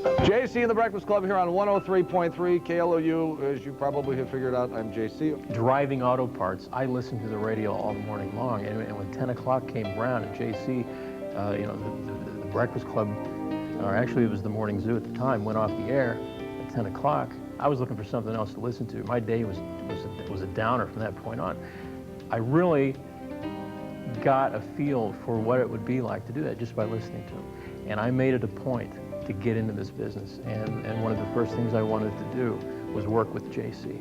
JC and the Breakfast Club here on 103.3 KLOU. As you probably have figured out, I'm JC. Driving auto parts, I listened to the radio all morning long, and when 10 o'clock came around, and JC, you know, the Breakfast Club, or actually it was the Morning Zoo at the time, went off the air at 10 o'clock. I was looking for something else to listen to. My day was a downer from that point on. I really got a feel for what it would be like to do that just by listening to him. And I made it a point to get into this business. And one of the first things I wanted to do was work with JC.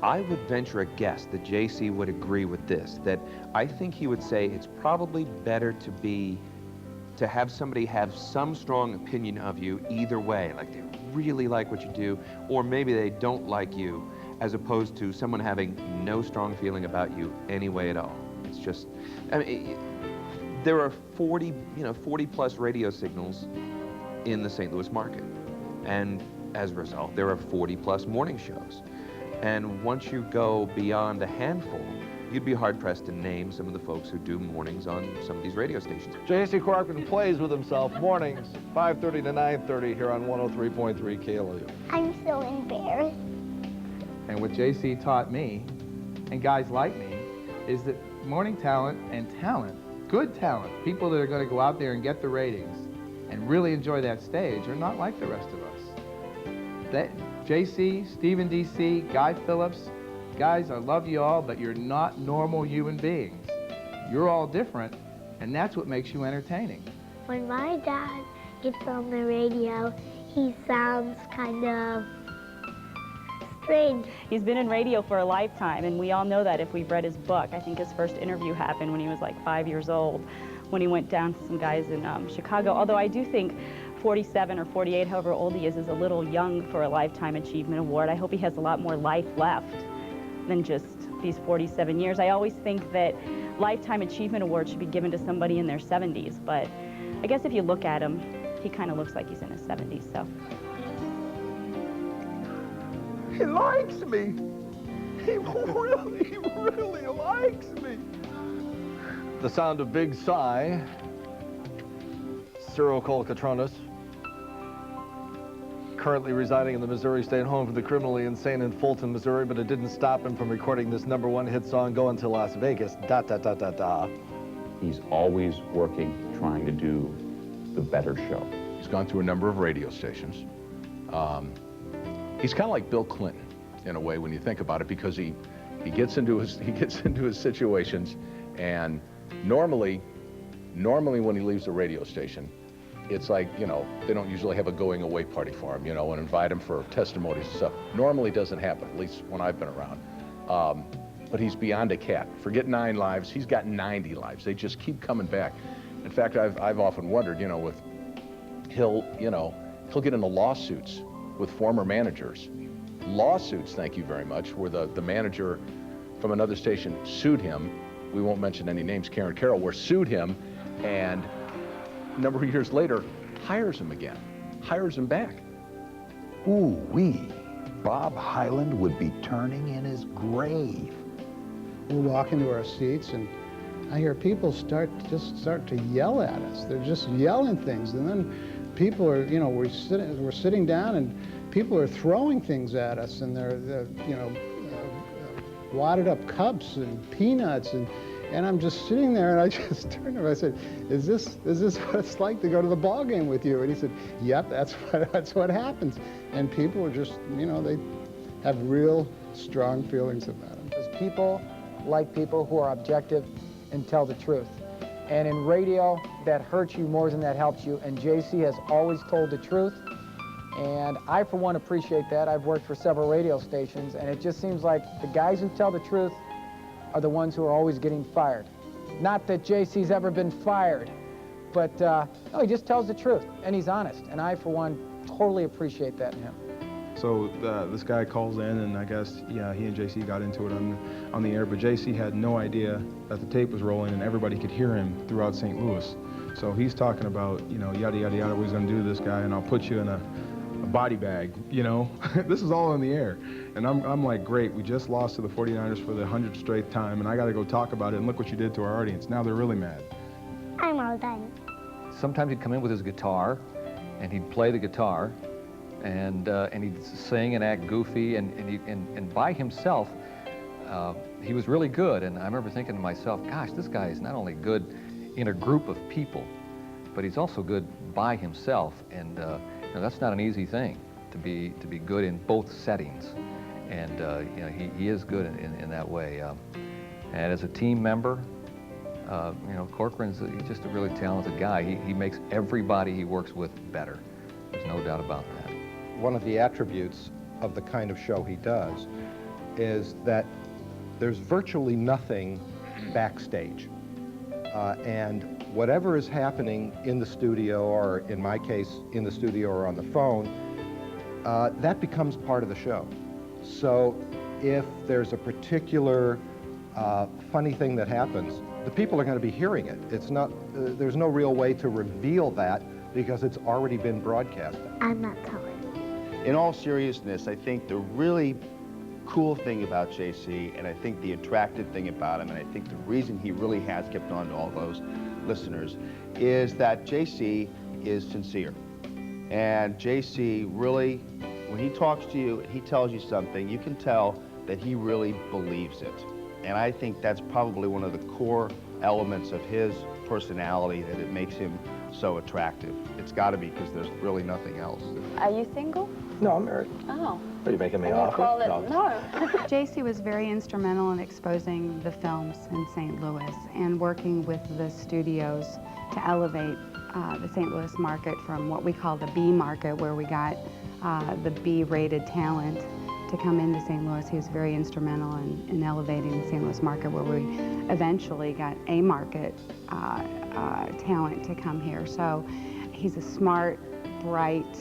I would venture a guess that JC would agree with this, that I think he would say it's probably better to have somebody have some strong opinion of you either way, like they really like what you do, or maybe they don't like you, as opposed to someone having no strong feeling about you any way at all. It's just, I mean, there are 40 plus radio signals in the St. Louis market. And as a result, there are 40 plus morning shows. And once you go beyond a handful, you'd be hard-pressed to name some of the folks who do mornings on some of these radio stations. JC Corcoran plays with himself mornings, 5:30 to 9:30 here on 103.3 KLOU. I'm so embarrassed. And what JC taught me, and guys like me, is that morning talent and talent, good talent, people that are going to go out there and get the ratings and really enjoy that stage are not like the rest of us. JC, Stephen DC, Guy Phillips, guys, I love you all, but you're not normal human beings. You're all different, and that's what makes you entertaining. When my dad gets on the radio, he sounds kind of strange. He's been in radio for a lifetime, and we all know that if we've read his book. I think his first interview happened when he was like 5 years old, when he went down to some guys in Chicago. Although I do think 47 or 48, however old he is a little young for a Lifetime Achievement Award. I hope he has a lot more life left than just these 47 years. I always think that Lifetime Achievement Awards should be given to somebody in their 70s, but I guess if you look at him, he kind of looks like he's in his 70s, so. He likes me. He really likes me. The sound of Big Sigh, Cyril Colcatronis, currently residing in the Missouri State Home for the Criminally Insane in Fulton, Missouri, but it didn't stop him from recording this #1 hit song, Going to Las Vegas, da da da da da. He's always working, trying to do the better show. He's gone through a number of radio stations. He's kind of like Bill Clinton in a way when you think about it, because he gets into his situations, and normally when he leaves the radio station, it's like, you know, they don't usually have a going away party for him, you know, and invite him for testimonies and stuff. Normally doesn't happen, at least when I've been around. But he's beyond a cat. Forget 9 lives, he's got 90 lives. They just keep coming back. In fact, I've often wondered, you know, he'll get into lawsuits with former managers. Lawsuits, thank you very much, where the manager from another station sued him. We won't mention any names, Karen Carroll, where sued him, and a number of years later, hires him again, hires him back. Ooh-wee, Bob Hyland would be turning in his grave. We're walking to our seats, and I hear people start to yell at us. They're just yelling things, and then people are, you know, we're sitting down, and people are throwing things at us, and they're you know, wadded up cups and peanuts, and I'm just sitting there, and I just turned to him. I said, "Is this what it's like to go to the ball game with you?" And he said, "Yep, that's what happens." And people are just, you know, they have real strong feelings about him. Because people like people who are objective and tell the truth. And in radio, that hurts you more than that helps you. And JC has always told the truth. And I, for one, appreciate that. I've worked for several radio stations, and it just seems like the guys who tell the truth are the ones who are always getting fired. Not that JC's ever been fired, but no, he just tells the truth, and he's honest. And I, for one, totally appreciate that in him. So this guy calls in, and I guess, yeah, he and JC got into it on the air, but JC had no idea that the tape was rolling and everybody could hear him throughout St. Louis. So he's talking about, you know, yada, yada, yada, what he's going to do to this guy, and I'll put you in a body bag, you know. This is all in the air. And I'm like, great, we just lost to the 49ers for the 100th straight time, and I got to go talk about it, and look what you did to our audience. Now they're really mad. I'm all done. Sometimes he'd come in with his guitar, and he'd play the guitar, and he'd sing and act goofy, and by himself, he was really good. And I remember thinking to myself, gosh, this guy is not only good in a group of people, but he's also good by himself. And you know, that's not an easy thing, to be good in both settings. And you know, he is good in that way. And as a team member, you know, Corcoran's he's just a really talented guy. He makes everybody he works with better. There's no doubt about that. One of the attributes of the kind of show he does is that there's virtually nothing backstage. And whatever is happening in the studio, or in my case, in the studio or on the phone, that becomes part of the show. So if there's a particular funny thing that happens, the people are going to be hearing it. It's not, there's no real way to reveal that because it's already been broadcast. I'm not telling. In all seriousness, I think the really cool thing about JC, and I think the attractive thing about him, and I think the reason he really has kept on to all those listeners, is that JC is sincere. And JC really, when he talks to you, he tells you something, you can tell that he really believes it. And I think that's probably one of the core elements of his personality that it makes him so attractive. It's got to be, because there's really nothing else. Are you single? No, I'm married. Oh. Are you making me I'm offer? Call it, No. JC was very instrumental in exposing the films in St. Louis and working with the studios to elevate the St. Louis market from what we call the B market, where we got the B-rated talent, to come into St. Louis. He was very instrumental in elevating the St. Louis market, where we eventually got A market talent to come here. So he's a smart, bright,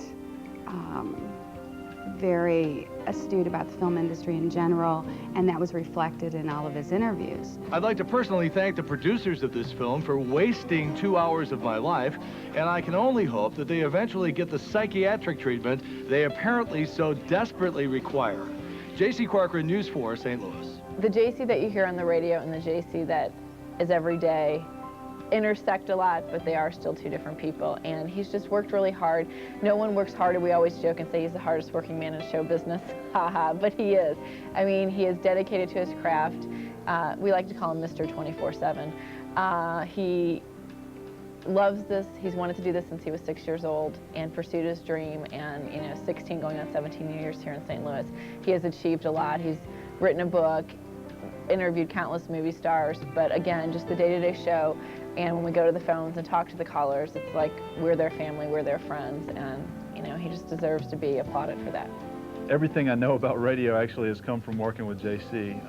very astute about the film industry in general, and that was reflected in all of his interviews. I'd like to personally thank the producers of this film for wasting 2 hours of my life, and I can only hope that they eventually get the psychiatric treatment they apparently so desperately require. J.C. Corcoran, News 4, St. Louis. The JC that you hear on the radio and the JC that is every day intersect a lot, but they are still two different people, and he's just worked really hard. No one works harder. We always joke and say he's the hardest working man in show business, haha, but he is. I mean, he is dedicated to his craft. We like to call him Mr. 24/7. He loves this. He's wanted to do this since he was 6 years old and pursued his dream, and 16 going on 17 years here in St. Louis. He has achieved a lot. He's written a book, interviewed countless movie stars, but again, just the day-to-day show. And when we go to the phones and talk to the callers, it's like we're their family, we're their friends, and he just deserves to be applauded for that. Everything I know about radio actually has come from working with JC.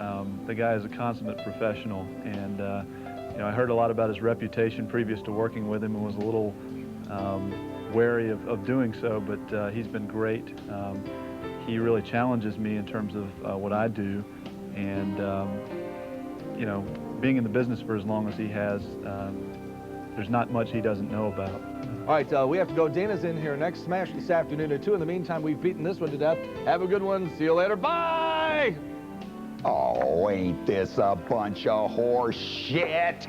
The guy is a consummate professional, and I heard a lot about his reputation previous to working with him and was a little wary of doing so, but he's been great. He really challenges me in terms of what I do, and being in the business for as long as he has, there's not much he doesn't know about. All right, we have to go. Dana's in here next. Smash this afternoon at 2. In the meantime, we've beaten this one to death. Have a good one. See you later. Bye! Oh, ain't this a bunch of horse shit?